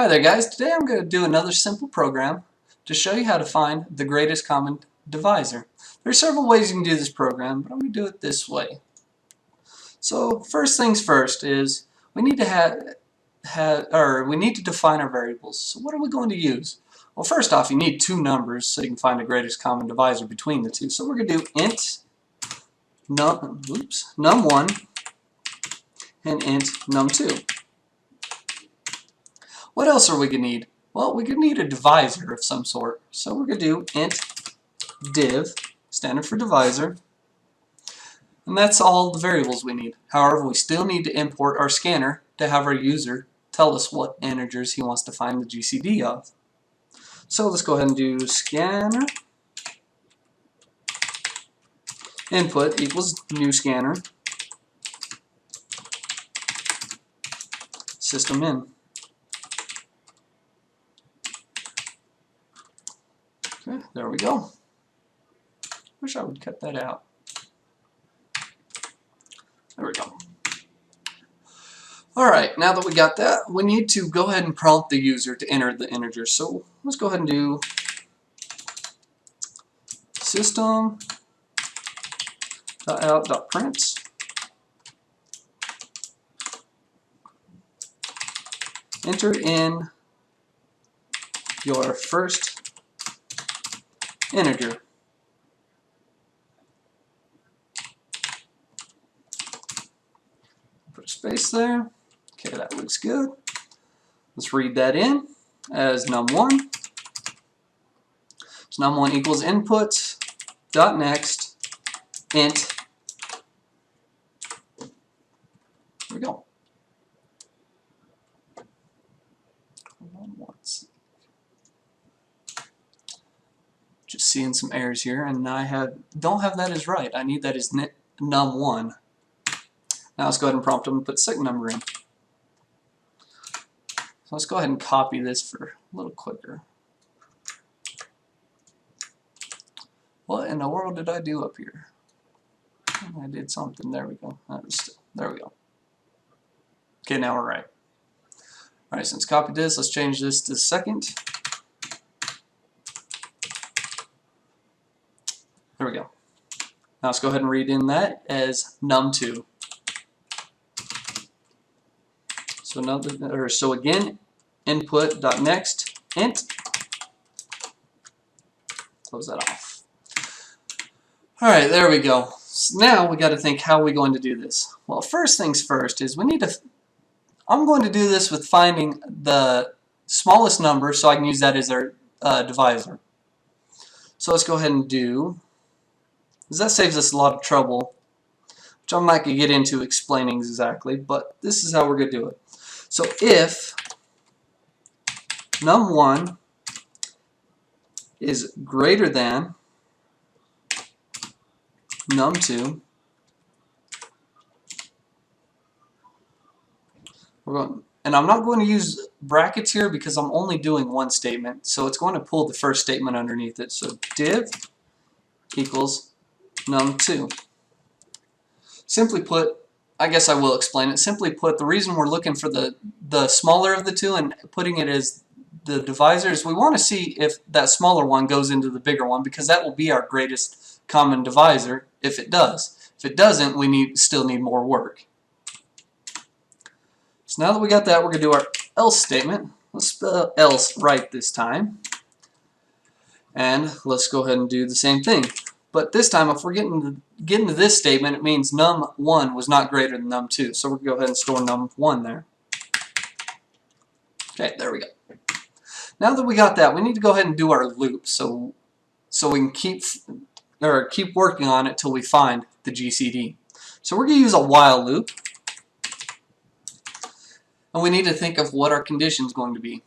Hi there guys, today I'm going to do another simple program to show you how to find the greatest common divisor. There are several ways you can do this program, but I'm going to do it this way. So first things first is we need to define our variables. So what are we going to use? Well, first off, you need two numbers so you can find the greatest common divisor between the two. So we're going to do int num1 and int num2. What else are we going to need? Well, we're going to need a divisor of some sort. So we're going to do int div, standard for divisor, and that's all the variables we need. However, we still need to import our scanner to have our user tell us what integers he wants to find the GCD of. So let's go ahead and do scanner input equals new scanner system in. Okay, there we go. Wish I would cut that out. There we go. Alright, now that we got that, we need to go ahead and prompt the user to enter the integer. So let's go ahead and do system.out.print enter in your first integer. Put a space there. Okay, that looks good. Let's read that in as num1. So num1 equals input dot next int. There we go. Just seeing some errors here, and I don't have that as right. I need that as num1. Now let's go ahead and prompt them to put second number in. So let's go ahead and copy this for a little quicker. What in the world did I do up here? I did something. There we go. There we go. Okay, now we're right. Alright, since copied this, let's change this to second. There we go. Now let's go ahead and read in that as num2. So again, input.next int. Close that off. Alright, there we go. So now we got to think, how are we going to do this? Well, first things first is I'm going to do this with finding the smallest number so I can use that as our divisor. So let's go ahead and do, because that saves us a lot of trouble, which I'm not going to get into explaining exactly, but this is how we're going to do it. So if num1 is greater than num2, and I'm not going to use brackets here because I'm only doing one statement, so it's going to pull the first statement underneath it. So div equals num2. Simply put, I guess I will explain it. Simply put, the reason we're looking for the smaller of the two and putting it as the divisor is we want to see if that smaller one goes into the bigger one, because that will be our greatest common divisor if it does. If it doesn't, we still need more work. So now that we got that, we're going to do our else statement. Let's spell else right this time. And let's go ahead and do the same thing. But this time, if we're getting to this statement, it means num1 was not greater than num2. So we're going to go ahead and store num1 there. Okay, there we go. Now that we got that, we need to go ahead and do our loop so we can keep working on it till we find the GCD. So we're going to use a while loop. And we need to think of what our condition is going to be.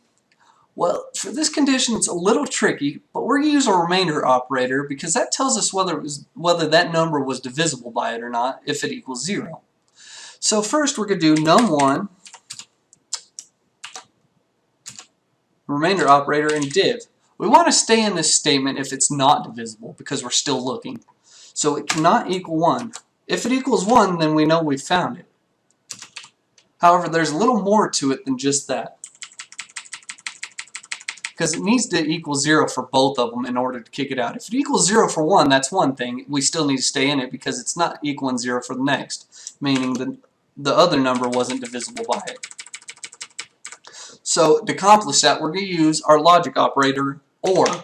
Well, for this condition, it's a little tricky, but we're going to use a remainder operator because that tells us whether that number was divisible by it or not if it equals 0. So first, we're going to do num1, remainder operator, and div. We want to stay in this statement if it's not divisible because we're still looking. So it cannot equal 1. If it equals 1, then we know we found it. However, there's a little more to it than just that. because it needs to equal 0 for both of them in order to kick it out. If it equals 0 for one, that's one thing. We still need to stay in it because it's not equaling 0 for the next, meaning the other number wasn't divisible by it. So to accomplish that, we're going to use our logic operator, OR.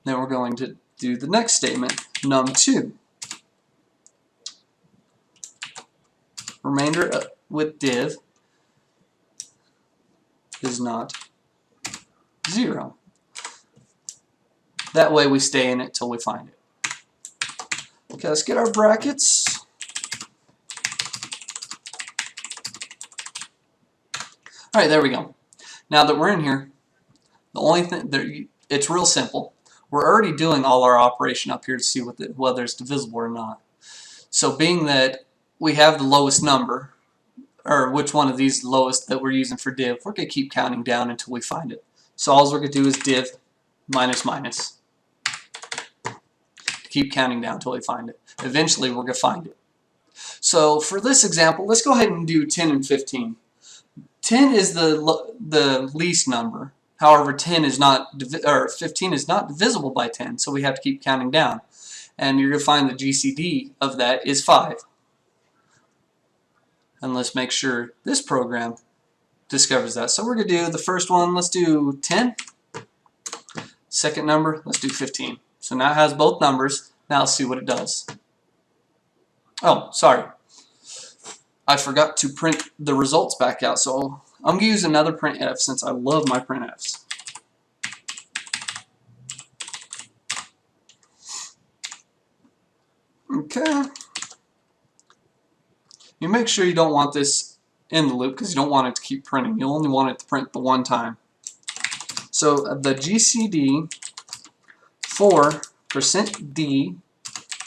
Then we're going to do the next statement, num2. Remainder with div is not 0. That way we stay in it till we find it. Okay, let's get our brackets. Alright, there we go. Now that we're in here, the only thing, it's real simple. We're already doing all our operation up here to see whether it's divisible or not. So being that we have the lowest number, or which one of these is the lowest that we're using for div, we're going to keep counting down until we find it. So all we're going to do is div minus minus. Keep counting down until we find it. Eventually we're going to find it. So for this example, let's go ahead and do 10 and 15. 10 is the least number. However, 15 is not divisible by 10, so we have to keep counting down. And you're going to find the GCD of that is 5. And let's make sure this program discovers that. So we're going to do the first one, let's do 10. Second number, let's do 15. So now it has both numbers. Now let's see what it does. Oh, sorry. I forgot to print the results back out. So I'm going to use another printf since I love my printfs. Okay. You make sure you don't want this in the loop because you don't want it to keep printing. You only want it to print the one time. So the GCD for %d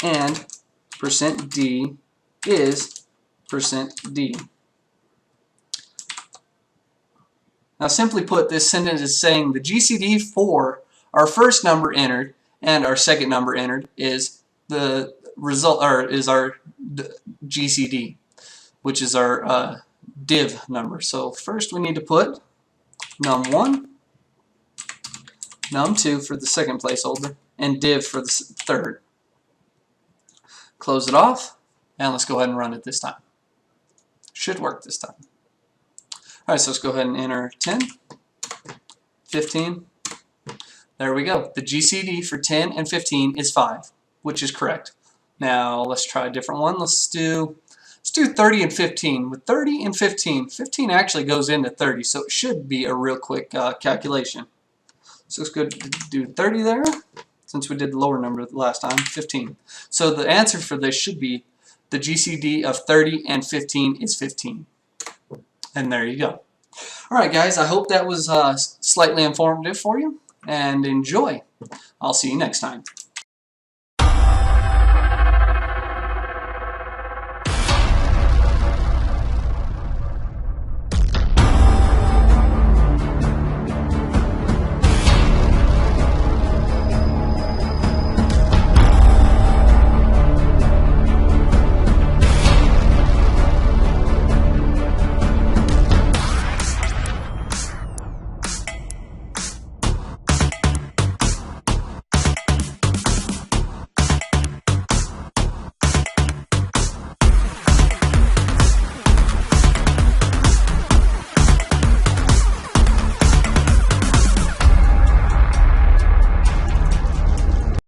and %d is %d. Now simply put, this sentence is saying the GCD for our first number entered and our second number entered is the result, or is our GCD, which is our div number. So first we need to put num1, num2 for the second placeholder, and div for the third. Close it off, and let's go ahead and run it this time. Should work this time. Alright, so let's go ahead and enter 10, 15. There we go. The GCD for 10 and 15 is 5, which is correct. Now let's try a different one. Let's do 30 and 15. With 30 and 15, 15 actually goes into 30, so it should be a real quick calculation. So let's go do 30 there, since we did the lower number last time, 15. So the answer for this should be the GCD of 30 and 15 is 15. And there you go. Alright guys, I hope that was slightly informative for you, and enjoy. I'll see you next time.